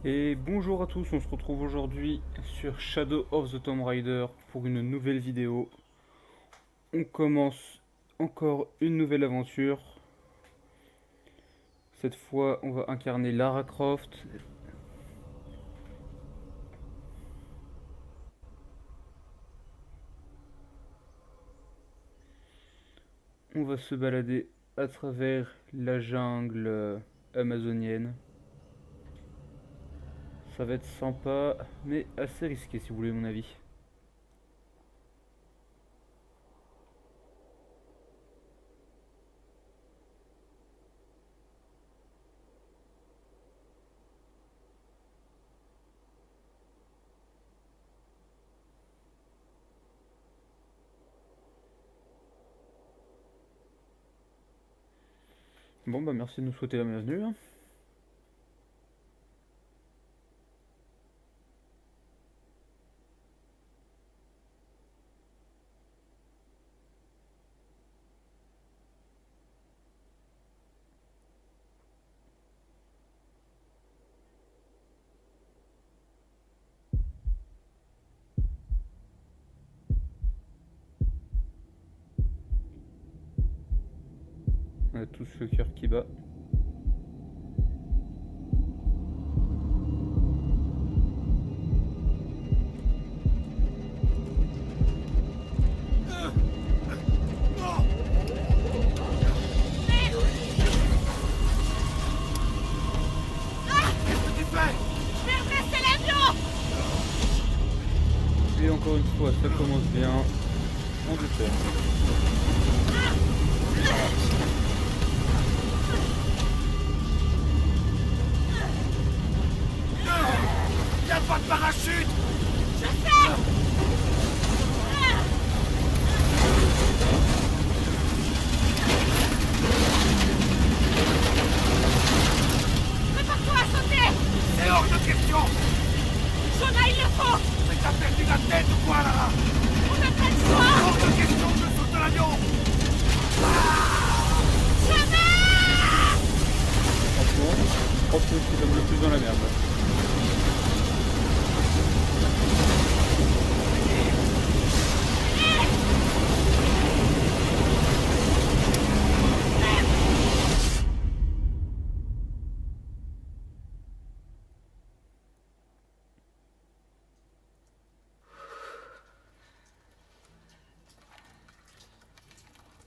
Et bonjour à tous, on se retrouve aujourd'hui sur Shadow of the Tomb Raider pour une nouvelle vidéo. On commence encore une nouvelle aventure. Cette fois, on va incarner Lara Croft. On va se balader à travers la jungle amazonienne. Ça va être sympa, mais assez risqué si vous voulez mon avis. Bon bah merci de nous souhaiter la bienvenue, hein. On a tous le cœur qui bat. Et encore une fois, ça commence bien. On déterre. Y'a pas de parachute! Je sais! Prépare-toi à sauter! C'est hors de question! Jonah, il le faut! Mais t'as perdu la tête ou quoi, Lara? On n'a pas le choix! Hors de question que je saute de l'avion! Jonah! Franchement, je crois que c'est ce qui donne le plus dans la merde.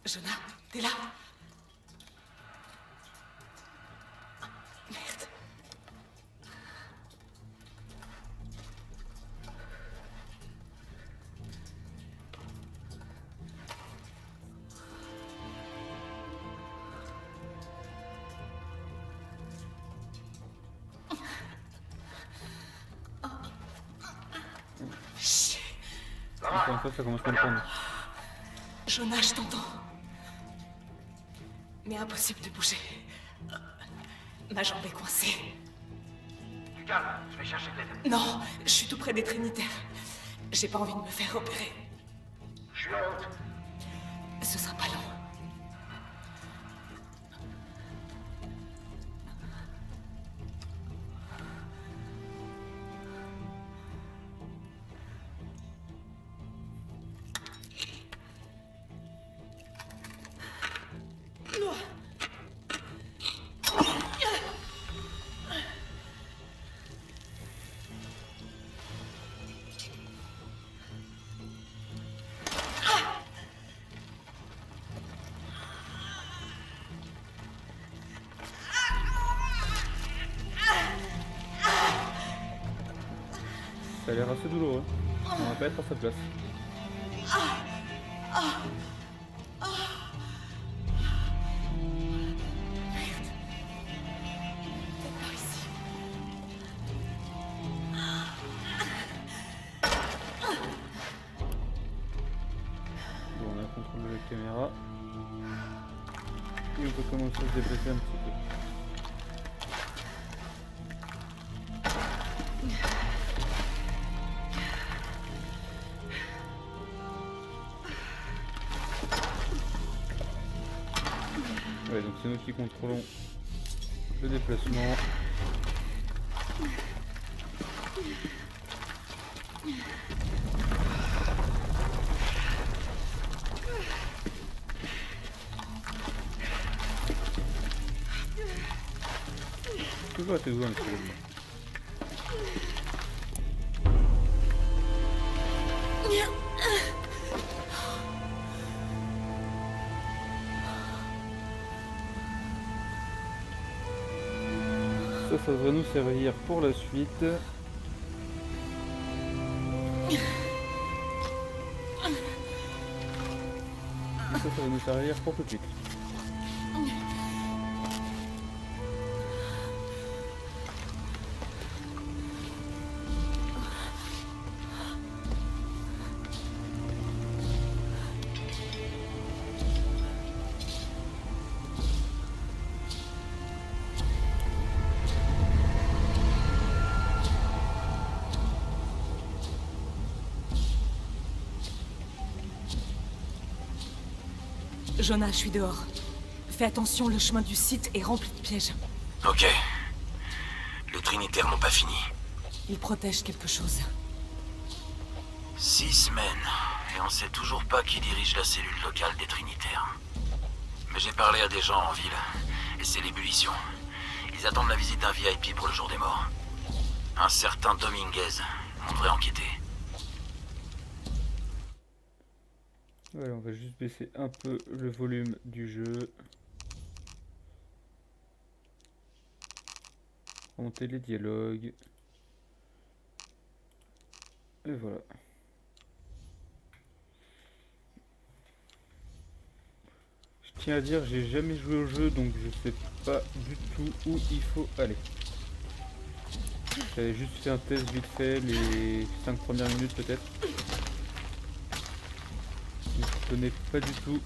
Jonah, t'es là? Merde. Chut. Encore une fois, ça commence mal pour nous. Jonah, je t'entends. Mais impossible de bouger. Ma jambe est coincée. Du calme, je vais chercher de l'aide. Non, je suis tout près des Trinitaires. J'ai pas envie de me faire opérer. Je suis en route. Ce sera pas long. Ça a l'air assez douloureux. On va pas être à sa place. Par ici. Bon, on a contrôlé la caméra. Et on peut commencer à se déplacer un petit peu. Ouais, donc c'est nous qui contrôlons le déplacement. Toujours à tes doigts, monsieur Leblanc. Ça devrait nous servir pour la suite. Ça va nous servir pour tout de suite. Jonah, je suis dehors. Fais attention, le chemin du site est rempli de pièges. Ok. Les Trinitaires n'ont pas fini. Ils protègent quelque chose. 6 semaines. Et on sait toujours pas qui dirige la cellule locale des Trinitaires. Mais j'ai parlé à des gens en ville. Et c'est l'ébullition. Ils attendent la visite d'un VIP pour le jour des morts. Un certain Dominguez. On devrait enquêter. Voilà, on va juste baisser un peu le volume du jeu. Monter les dialogues. Et voilà. Je tiens à dire, j'ai jamais joué au jeu, donc je sais pas du tout où il faut aller. J'avais juste fait un test vite fait, les 5 premières minutes peut-être. Je connais pas du tout.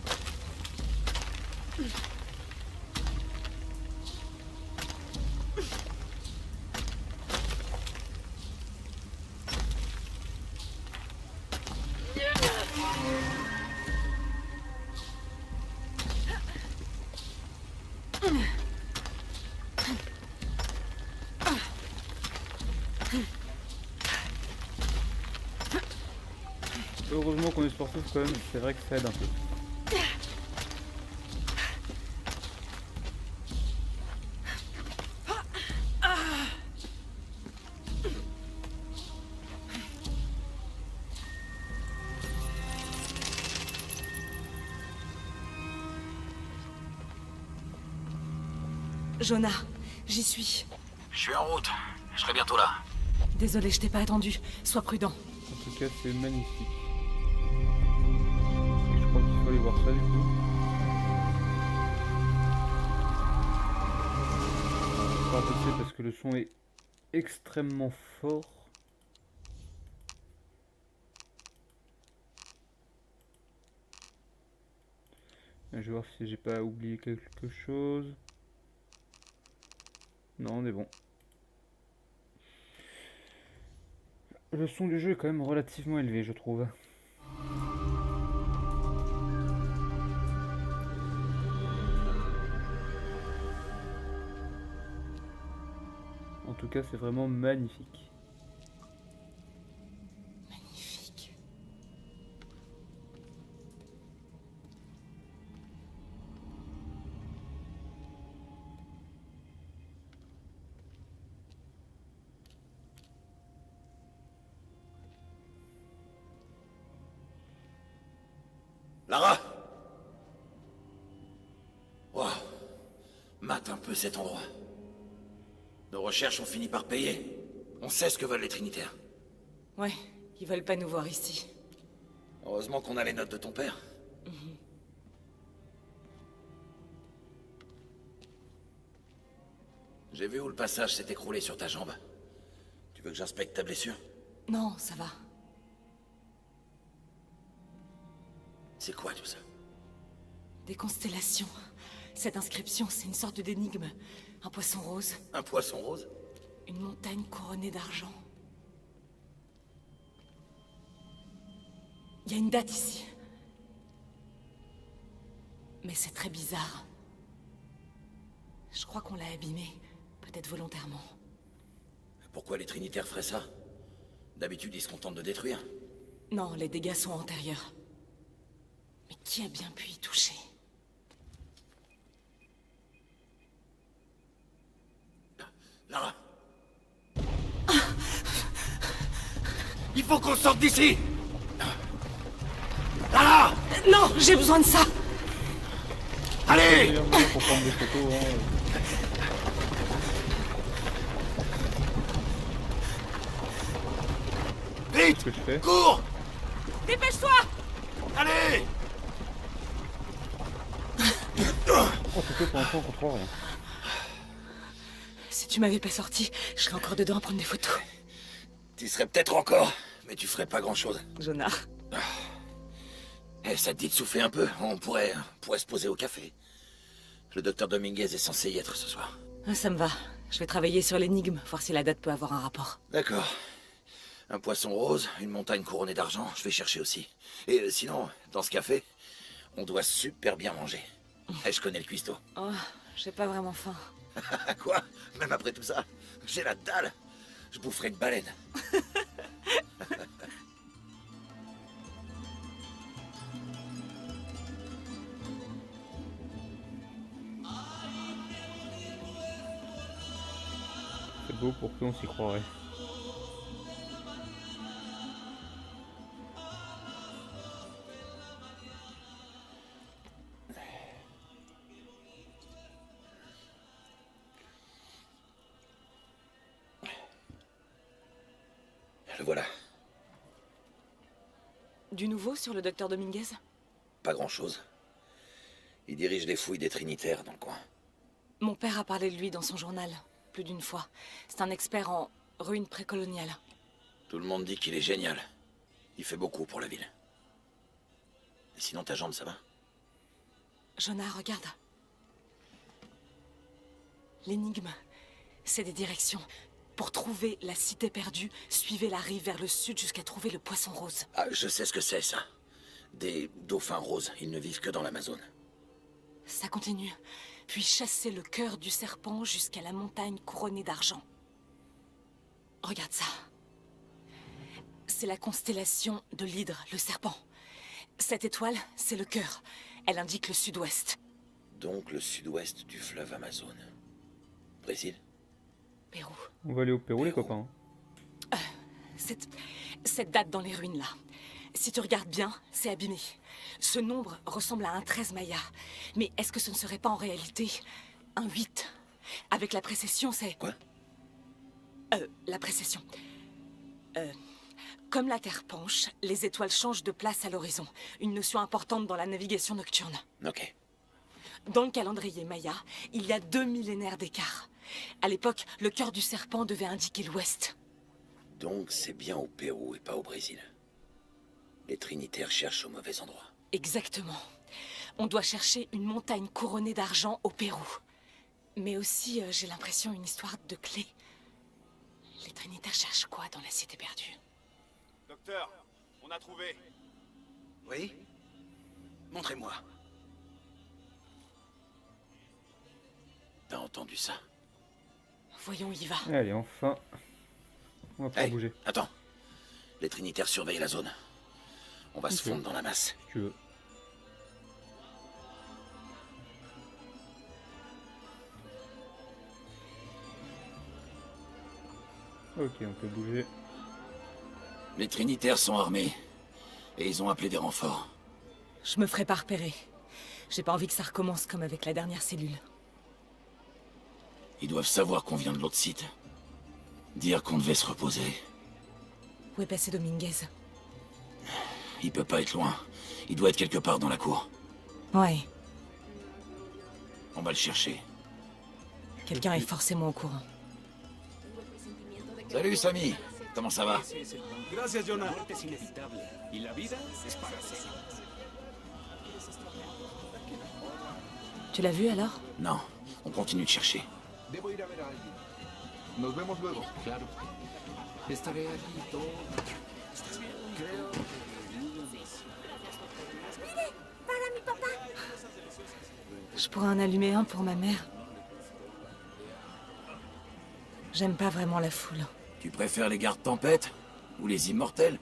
Heureusement qu'on est sportif quand même, c'est vrai que ça aide un peu. Jonah, j'y suis. Je suis en route. Je serai bientôt là. Désolé, je t'ai pas attendu. Sois prudent. En tout cas, c'est magnifique. Je crois qu'il faut aller voir ça du coup. On va passer parce que le son est extrêmement fort. Je vais voir si j'ai pas oublié quelque chose. Non, on est bon. Le son du jeu est quand même relativement élevé, je trouve. En tout cas, c'est vraiment magnifique. Magnifique. Lara! Wow. Mate un peu cet endroit. Nos recherches ont fini par payer. On sait ce que veulent les Trinitaires. Ouais, ils veulent pas nous voir ici. Heureusement qu'on a les notes de ton père. J'ai vu où le passage s'est écroulé sur ta jambe. Tu veux que j'inspecte ta blessure? Non, ça va. C'est quoi tout ça? Des constellations. Cette inscription, c'est une sorte d'énigme. Un poisson rose. Un poisson rose? Une montagne couronnée d'argent. Il y a une date ici. Mais c'est très bizarre. Je crois qu'on l'a abîmée. Peut-être volontairement. Pourquoi les Trinitaires feraient ça? D'habitude, ils se contentent de détruire. Non, les dégâts sont antérieurs. Mais qui a bien pu y toucher? Lara! Il faut qu'on sorte d'ici! Lara! Non, j'ai besoin de ça! Allez! Meilleur moyen pour prendre des photos, hein. Vite! Ce que je fais. Cours! Dépêche-toi! Allez! Oh, c'est que pour l'instant, on contrôle rien. Si tu m'avais pas sorti, je serais encore dedans à prendre des photos. Tu serais peut-être encore, mais tu ferais pas grand-chose. Jonah. Eh, ça te dit de souffler un peu? On pourrait se poser au café. Le docteur Dominguez est censé y être ce soir. Ah, ça me va. Je vais travailler sur l'énigme, voir si la date peut avoir un rapport. D'accord. Un poisson rose, une montagne couronnée d'argent, je vais chercher aussi. Et sinon, dans ce café, on doit super bien manger. Eh, je connais le cuistot. Oh, j'ai pas vraiment faim. Quoi? Même après tout ça? J'ai la dalle. Je boufferai une baleine. C'est beau pour qu'on s'y croirait. Le voilà. Du nouveau sur le docteur Dominguez? Pas grand-chose. Il dirige les fouilles des Trinitaires dans le coin. Mon père a parlé de lui dans son journal, plus d'une fois. C'est un expert en ruines précoloniales. Tout le monde dit qu'il est génial. Il fait beaucoup pour la ville. Et sinon, ta jambe, ça va? Jonah, regarde. L'énigme, c'est des directions. Pour trouver la cité perdue, suivez la rive vers le sud jusqu'à trouver le poisson rose. Ah, je sais ce que c'est, ça. Des dauphins roses. Ils ne vivent que dans l'Amazone. Ça continue. Puis chassez le cœur du serpent jusqu'à la montagne couronnée d'argent. Regarde ça. C'est la constellation de l'hydre, le serpent. Cette étoile, c'est le cœur. Elle indique le sud-ouest. Donc le sud-ouest du fleuve Amazone. Brésil? Pérou. On va aller au Pérou, les copains. Cette date dans les ruines, là. Si tu regardes bien, c'est abîmé. Ce nombre ressemble à un 13 maya. Mais est-ce que ce ne serait pas en réalité un 8? Avec la précession, c'est... Quoi? La précession. Comme la Terre penche, les étoiles changent de place à l'horizon. Une notion importante dans la navigation nocturne. Ok. Dans le calendrier maya, il y a 2 millénaires d'écart. À l'époque, le cœur du serpent devait indiquer l'ouest. Donc c'est bien au Pérou et pas au Brésil. Les Trinitaires cherchent au mauvais endroit. Exactement. On doit chercher une montagne couronnée d'argent au Pérou. Mais aussi, j'ai l'impression, une histoire de clé. Les Trinitaires cherchent quoi dans la cité perdue? Docteur, on a trouvé. Oui? Montrez-moi. T'as entendu ça? Voyons où il va. Allez, enfin. On va pouvoir Hey, bouger, attends. Les Trinitaires surveillent la zone. On va se Ok. fondre dans la masse. si tu veux. Ok, on peut bouger. Les Trinitaires sont armés. Et ils ont appelé des renforts. Je me ferai pas repérer. J'ai pas envie que ça recommence comme avec la dernière cellule. Ils doivent savoir qu'on vient de l'autre site. Dire qu'on devait se reposer. Où est passé Dominguez? Il peut pas être loin. Il doit être quelque part dans la cour. Ouais, On va le chercher. quelqu'un est forcément au courant. Salut Samy. Comment ça va? Gracias, Jonah. Tu l'as vu alors? Non. On continue de chercher. Debo ir a ver a alguien. Nos vemos luego. Claro. Estaré aquí todo. Je pourrais en allumer un pour ma mère. J'aime pas vraiment la foule. Tu Tu préfères les gardes tempêtes ou les immortels?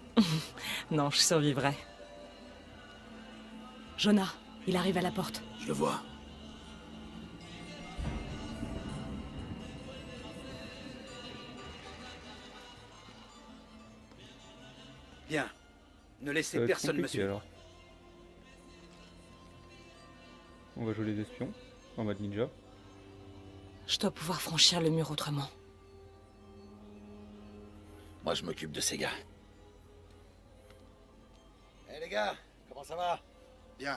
Non, je survivrai. Jonah, il arrive à la porte. Je le vois. Bien. Ne Ça laissez va être personne me compliqué, suivre. alors. On va jouer les espions en mode ninja. Je dois pouvoir franchir le mur autrement. Moi, je m'occupe de ces gars. Eh les gars, comment ça va? Bien.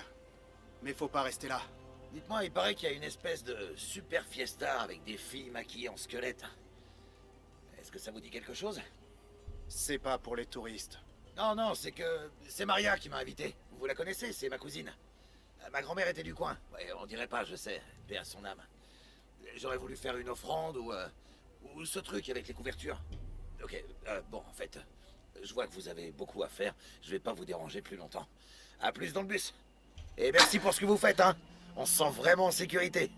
Mais faut pas rester là. Dites-moi, il paraît qu'il y a une espèce de super fiesta avec des filles maquillées en squelette. Est-ce que ça vous dit quelque chose? C'est pas pour les touristes. Non, non, c'est que... C'est Maria qui m'a invité. Vous la connaissez, c'est ma cousine. Ma grand-mère était du coin. Ouais, on dirait pas, je sais. Paix à son âme. J'aurais voulu faire une offrande ou ce truc avec les couvertures. Ok, bon, en fait, je vois que vous avez beaucoup à faire. Je vais pas vous déranger plus longtemps. À plus dans le bus. Et merci pour ce que vous faites, hein. On se sent vraiment en sécurité.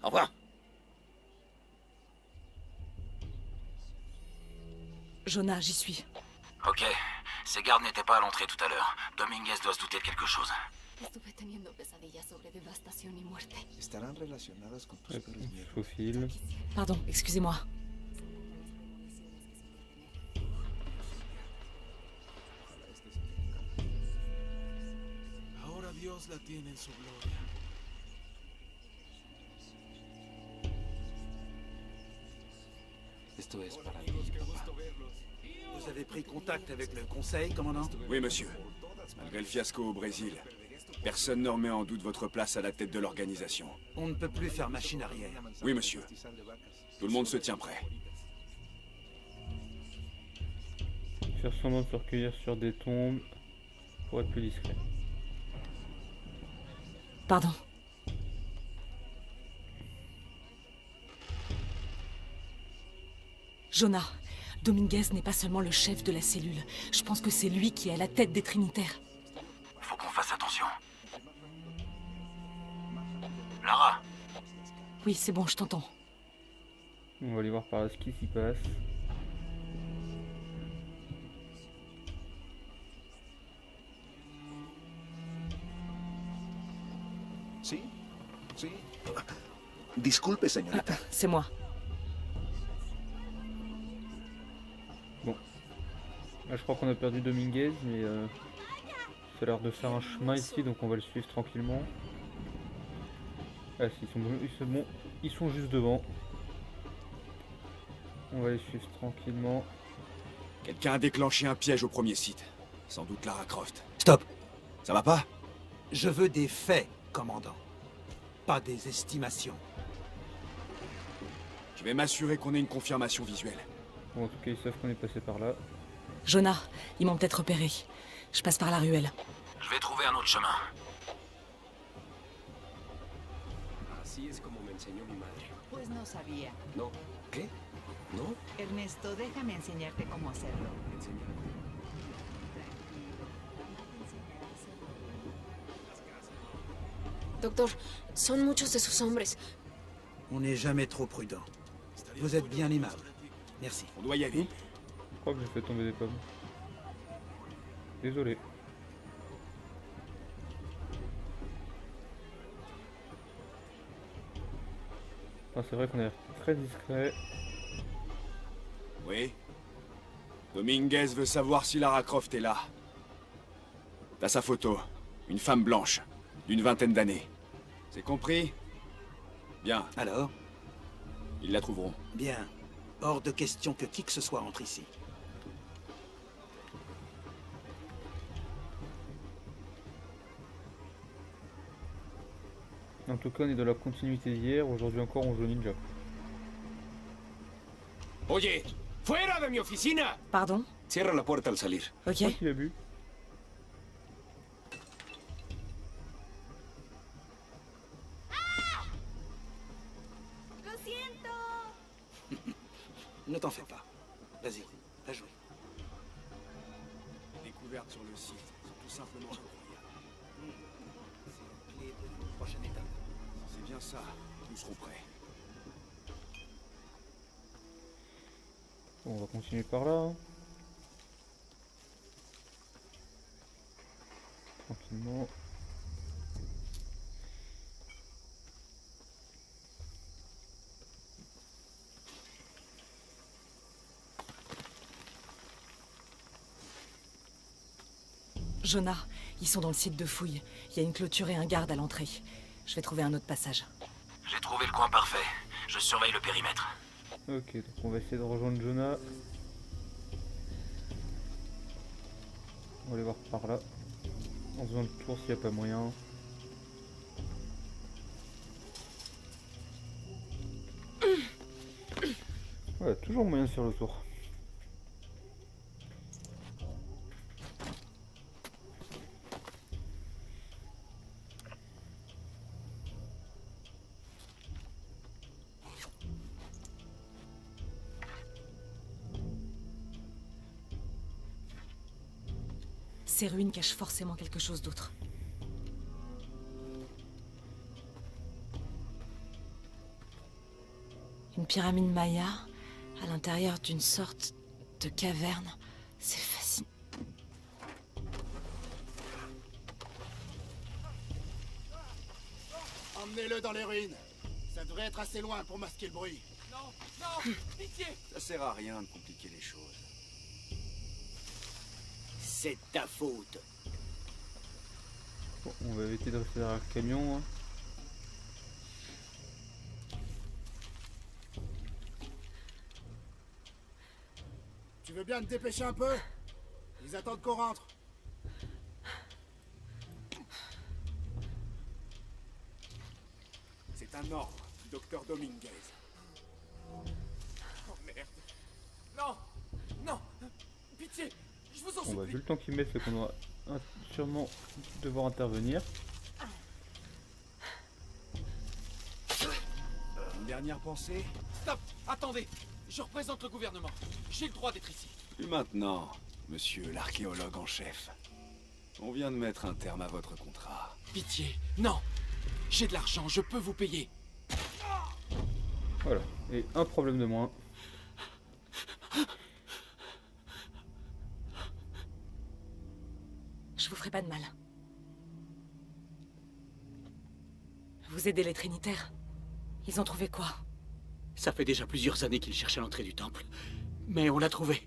Au revoir. Jonah, j'y suis. Ok, ces gardes n'étaient pas à l'entrée tout à l'heure. Dominguez doit se douter de quelque chose. Estuve teniendo pesadillas sobre devastación y muerte. Estarán relacionadas con tus Hop, peores on se miedos. faufile. Pardon, excusez-moi. Ahora Dios la tiene en su gloria. Esto es para ti, papá. Vous avez pris contact avec le conseil, commandant? Oui, monsieur. Malgré le fiasco au Brésil, personne ne remet en doute votre place à la tête de l'organisation. On ne peut plus faire machine arrière. Oui, monsieur. Tout le monde se tient prêt. Faire semblant de se recueillir sur des tombes pour être plus discret. Pardon. Jonah, Dominguez n'est pas seulement le chef de la cellule. Je pense que c'est lui qui est à la tête des Trinitaires. Faut qu'on fasse attention. Lara, Oui, c'est bon, je t'entends. On va aller voir par là ce qui s'y passe. ¿Sí? ¿Sí? Disculpe, señorita. C'est moi. Là, je crois qu'on a perdu Dominguez, mais ça a l'air de faire un chemin ici, donc on va le suivre tranquillement. Ah si, ils sont juste devant. On va les suivre tranquillement. Quelqu'un a déclenché un piège au premier site. Sans doute Lara Croft. Stop. Ça va pas? Je veux des faits, commandant. Pas des estimations. Je vais m'assurer qu'on ait une confirmation visuelle. Bon, en tout cas, ils savent qu'on est passé par là. Jonah, ils m'ont peut-être repéré. Je passe par la ruelle. je vais trouver un autre chemin. Así es como me enseñó mi madre. Pues no sabía. No. ¿Qué? ¿No? Ernesto, déjame enseñarte cómo hacerlo. Enseñar. Doctor, son muchos de sus hombres. On n'est jamais trop prudent. Vous êtes bien aimable. Merci. On doit y aller. Je crois que j'ai fait tomber des pommes. Désolé. Enfin, c'est vrai qu'on est très discret. Oui. Dominguez veut savoir si Lara Croft est là. T'as sa photo. Une femme blanche. D'une vingtaine d'années. C'est compris? Bien. Alors? Ils la trouveront. Bien. Hors de question que qui que ce soit entre ici. En tout cas, on est dans la continuité d'hier. Aujourd'hui encore, on joue au ninja. Oye, fuera de mi oficina. Pardon? Cierra la puerta al salir. Je Ok. crois qu'il a bu. Ne t'en fais pas. Vas-y, va jouer. Les découvertes sur le site sont tout simplement incroyables. C'est la clé de la prochaine étape. C'est bien ça. Nous serons prêts. Bon, on va continuer par là. Hein. Tranquillement. Jonah, ils sont dans le site de fouille. Il y a une clôture et un garde à l'entrée. Je vais trouver un autre passage. J'ai trouvé le coin parfait. Je surveille le périmètre. Ok, donc on va essayer de rejoindre Jonah. On va aller voir par là. En faisant le tour s'il n'y a pas moyen. Ouais, toujours moyen de faire le tour. Ces ruines cachent forcément quelque chose d'autre. Une pyramide maya à l'intérieur d'une sorte de caverne. C'est fascinant. Emmenez-le dans les ruines. Ça devrait être assez loin pour masquer le bruit. Non, non, pitié. Ça sert à rien de compliquer les choses. C'est de ta faute. Bon, on va éviter de rester derrière le camion. Hein. Tu veux bien te dépêcher un peu? Ils attendent qu'on rentre. C'est un ordre du docteur Dominguez. Oh merde. Non, non, pitié, je vous en Bon bah supplie. vu le temps qu'ils mettent, c'est qu'on va sûrement devoir intervenir. Une dernière pensée? Stop, attendez, je représente le gouvernement. J'ai le droit d'être ici. Et maintenant, monsieur l'archéologue en chef, on vient de mettre un terme à votre contrat. Pitié, non. J'ai de l'argent, je peux vous payer. Voilà, et un problème de moins. Je vous ferai pas de mal. Vous aidez les Trinitaires? Ils ont trouvé quoi? Ça fait déjà plusieurs années qu'il cherchait l'entrée du temple. Mais on l'a trouvé.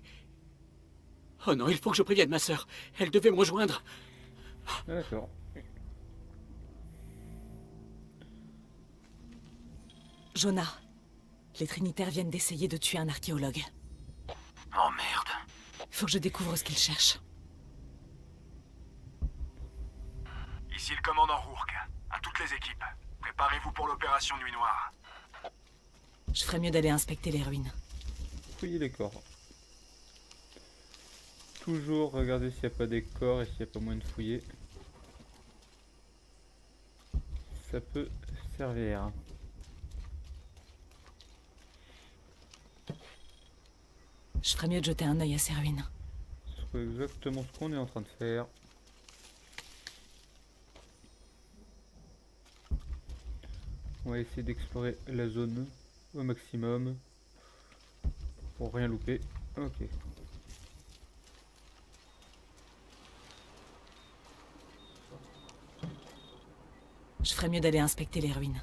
Oh non, il faut que je prévienne ma sœur. Elle devait me rejoindre. Ah, d'accord. Jonah, les Trinitaires viennent d'essayer de tuer un archéologue. Oh merde. Faut que je découvre ce qu'ils cherchent. Ici le commandant Rourke. À toutes les équipes. Préparez-vous pour l'opération Nuit Noire. Je ferais mieux d'aller inspecter les ruines. Fouiller les corps. Toujours regarder s'il n'y a pas des corps et s'il n'y a pas moyen de fouiller. Ça peut servir. Je ferais mieux de jeter un œil à ces ruines. C'est exactement ce qu'on est en train de faire. On va essayer d'explorer la zone au maximum pour rien louper. Ok. Je ferais mieux d'aller inspecter les ruines.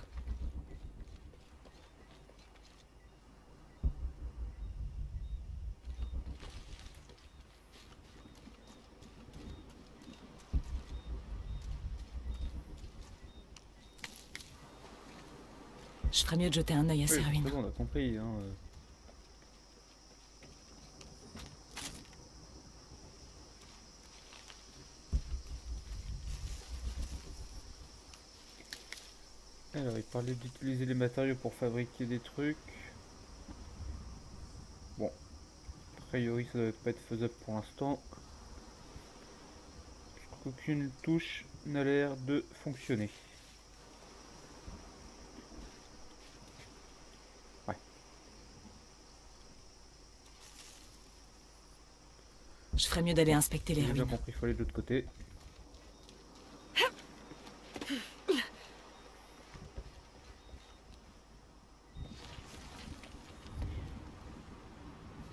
Je ferais mieux de jeter un œil à ces Oui, ruines. c'est bon, on a compris. Hein. Alors, il parlait d'utiliser les matériaux pour fabriquer des trucs. Bon, a priori, ça doit pas être faisable pour l'instant. Aucune touche n'a l'air de fonctionner. Ouais. Je ferais mieux d'aller inspecter les J'ai bien ruines. compris, il faut aller de l'autre côté.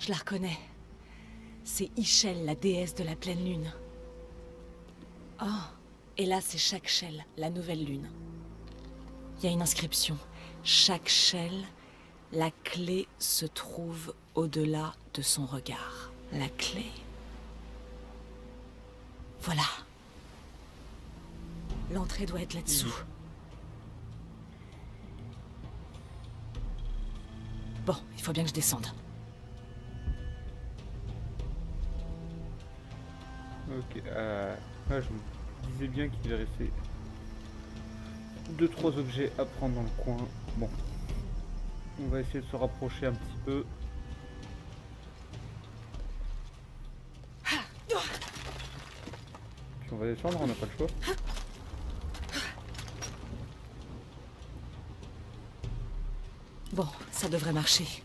Je la reconnais. C'est Ischel, la déesse de la pleine lune. Oh, et là c'est chaque Shell, la nouvelle lune. Il y a une inscription. Chaque Shell, la clé se trouve au-delà de son regard. La clé. Voilà. L'entrée doit être là-dessous. Bon, il faut bien que je descende. Ok, je me disais bien qu'il restait 2-3 objets à prendre dans le coin. Bon, on va essayer de se rapprocher un petit peu. Puis on va descendre, on n'a pas le choix. Bon, ça devrait marcher.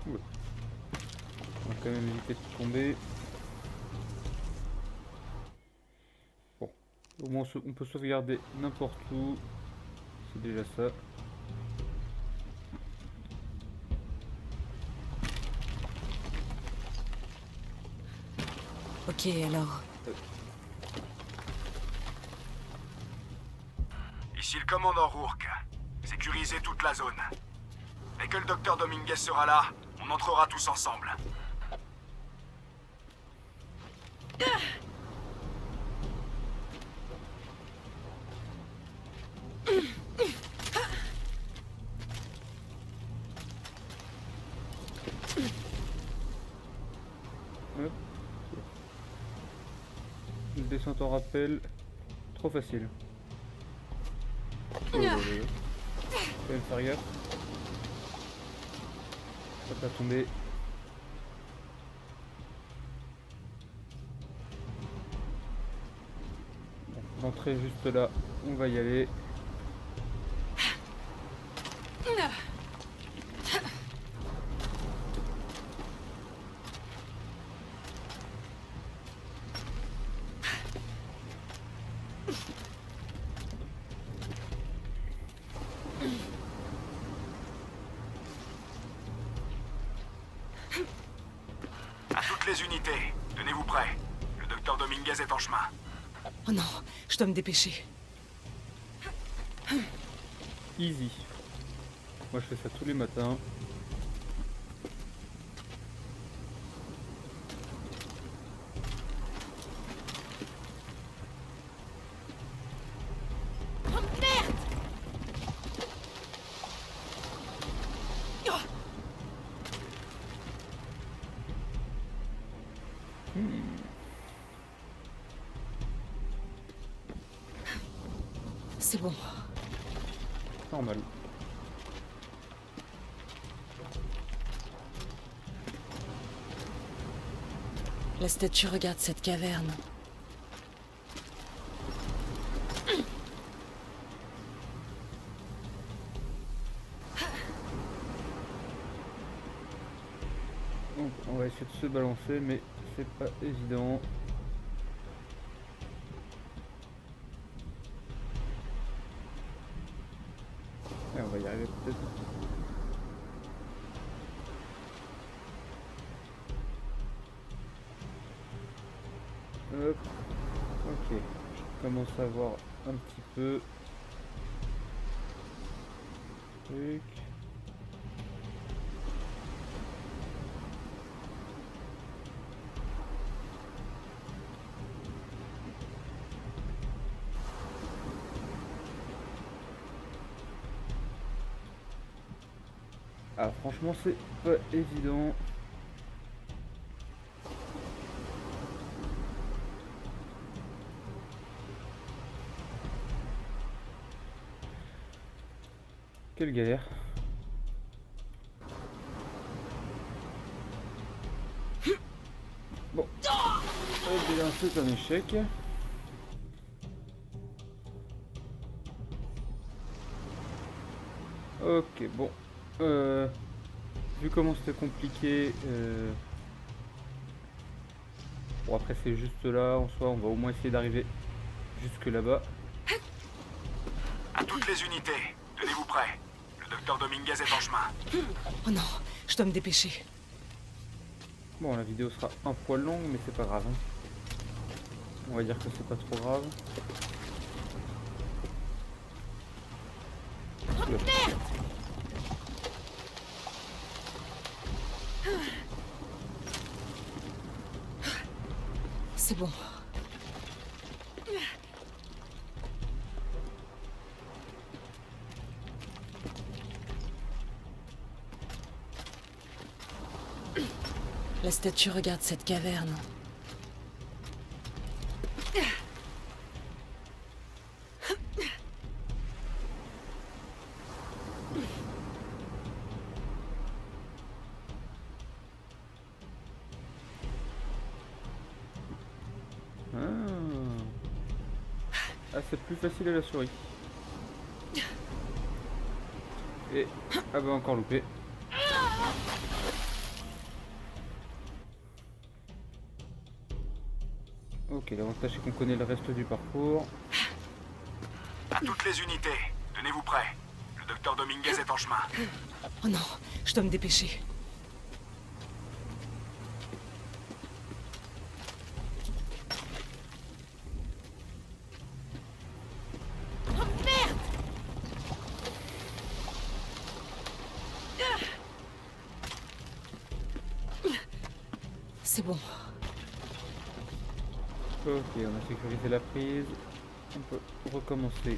Ouais. On va quand même éviter de tomber. Bon, au moins on peut sauvegarder n'importe où. C'est déjà ça. Ok, alors... Ici le commandant Rourke. Sécurisez toute la zone. Dès que le docteur Dominguez sera là, on entrera tous ensemble. Hop. Une descente en rappel. Trop facile. Faut quand même faire gaffe. Ça va tomber. Bon, l'entrée est juste là, on va y aller. Les unités, tenez-vous prêts. Le docteur Dominguez est en chemin. Oh non, je dois me dépêcher. Easy. Moi je fais ça tous les matins. C'est bon. Normal. La statue regarde cette caverne. Donc on va essayer de se balancer, mais c'est pas évident. On va y arriver peut-être. Hop. Ok. Je commence à voir un petit peu. Truc. Ah franchement c'est pas évident. Quelle galère. Bon. Déjà c'est un échec. Ok bon. Vu comment c'était compliqué, bon après c'est juste là, en soi on va au moins essayer d'arriver jusque là-bas. toutes les unités, tenez-vous prêts. Le docteur Dominguez est en chemin. Oh non, je dois me dépêcher. Bon, la vidéo sera un poil longue, mais c'est pas grave. Hein. On va dire que c'est pas trop grave. Merde! C'est bon. La statue regarde cette caverne. Ah, c'est plus facile à la souris. Et... ah bah encore loupé. Ok, l'avantage c'est qu'on connaît le reste du parcours. À toutes les unités, tenez-vous prêts. Le docteur Dominguez est en chemin. Oh non, je dois me dépêcher. Oh merde! C'est bon. Ok, on a sécurisé la prise. On peut recommencer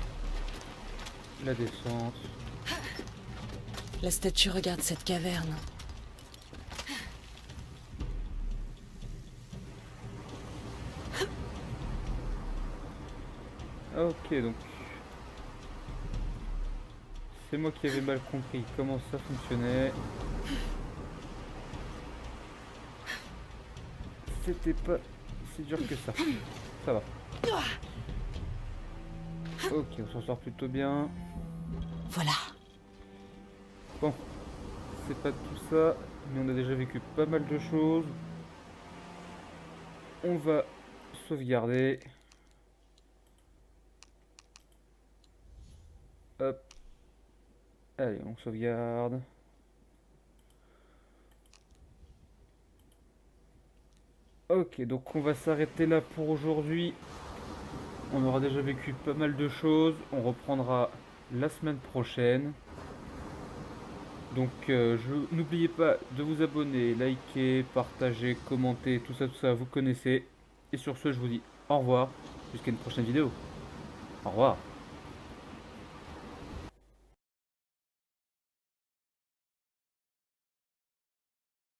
la descente. La statue regarde cette caverne. Ok, donc... c'est moi qui avais mal compris comment ça fonctionnait. C'était pas si dur que ça. Ça va. Ok, on s'en sort plutôt bien. Voilà. Bon, c'est pas tout ça, mais on a déjà vécu pas mal de choses. On va sauvegarder. Hop. Allez, on sauvegarde. Ok, donc on va s'arrêter là pour aujourd'hui. On aura déjà vécu pas mal de choses. On reprendra la semaine prochaine. Donc n'oubliez pas de vous abonner, liker, partager, commenter, tout ça vous connaissez. Et sur ce, je vous dis au revoir, jusqu'à une prochaine vidéo. Au revoir.